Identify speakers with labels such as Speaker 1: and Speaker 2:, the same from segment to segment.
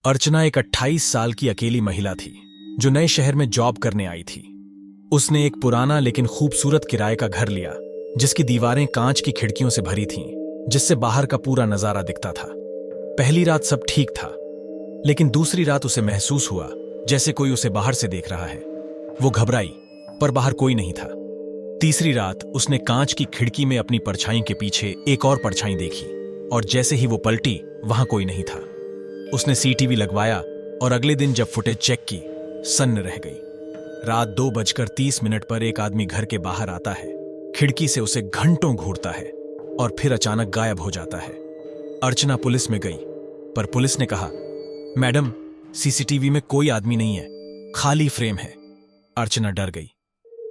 Speaker 1: अर्चना एक 28 साल की अकेली महिला थी जो नए शहर में जॉब करने आई थी। उसने एक पुराना लेकिन खूबसूरत किराए का घर लिया जिसकी दीवारें कांच की खिड़कियों से भरी थीं, जिससे बाहर का पूरा नजारा दिखता था। पहली रात सब ठीक था, लेकिन दूसरी रात उसे महसूस हुआ जैसे कोई उसे बाहर से देख रहा है। वो घबराई, पर बाहर कोई नहीं था। तीसरी रात उसने कांच की खिड़की में अपनी परछाई के पीछे एक और परछाई देखी, और जैसे ही वो पलटी वहां कोई नहीं था। उसने सीटीवी लगवाया और अगले दिन जब फुटेज चेक की, सन्न रह गई। रात 2:30 पर एक आदमी घर के बाहर आता है, खिड़की से उसे घंटों घूरता है और फिर अचानक गायब हो जाता है। अर्चना पुलिस में गई, पर पुलिस ने कहा, मैडम, सीसीटीवी में कोई आदमी नहीं है, खाली फ्रेम है। अर्चना डर गई।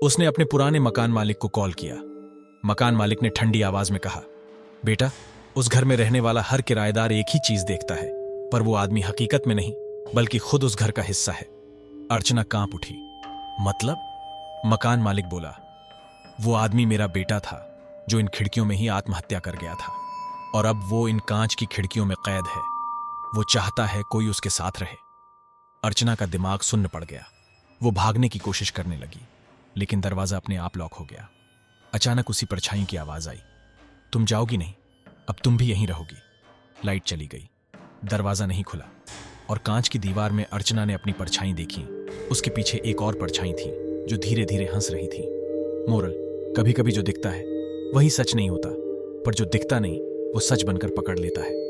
Speaker 1: उसने अपने पुराने मकान मालिक को कॉल किया। मकान मालिक ने ठंडी आवाज में कहा, बेटा, उस घर में रहने वाला हर किराएदार एक ही चीज देखता है, पर वो आदमी हकीकत में नहीं बल्कि खुद उस घर का हिस्सा है। अर्चना कांप उठी। मतलब? मकान मालिक बोला, वो आदमी मेरा बेटा था जो इन खिड़कियों में ही आत्महत्या कर गया था, और अब वो इन कांच की खिड़कियों में कैद है। वो चाहता है कोई उसके साथ रहे। अर्चना का दिमाग सुन्न पड़ गया। वो भागने की कोशिश करने लगी, लेकिन दरवाजा अपने आप लॉक हो गया। अचानक उसी परछाई की आवाज आई, तुम जाओगी नहीं, अब तुम भी यहीं रहोगी। लाइट चली गई, दरवाजा नहीं खुला, और कांच की दीवार में अर्चना ने अपनी परछाई देखी। उसके पीछे एक और परछाई थी जो धीरे धीरे हंस रही थी। मोरल, कभी कभी जो दिखता है वही सच नहीं होता, पर जो दिखता नहीं वो सच बनकर पकड़ लेता है।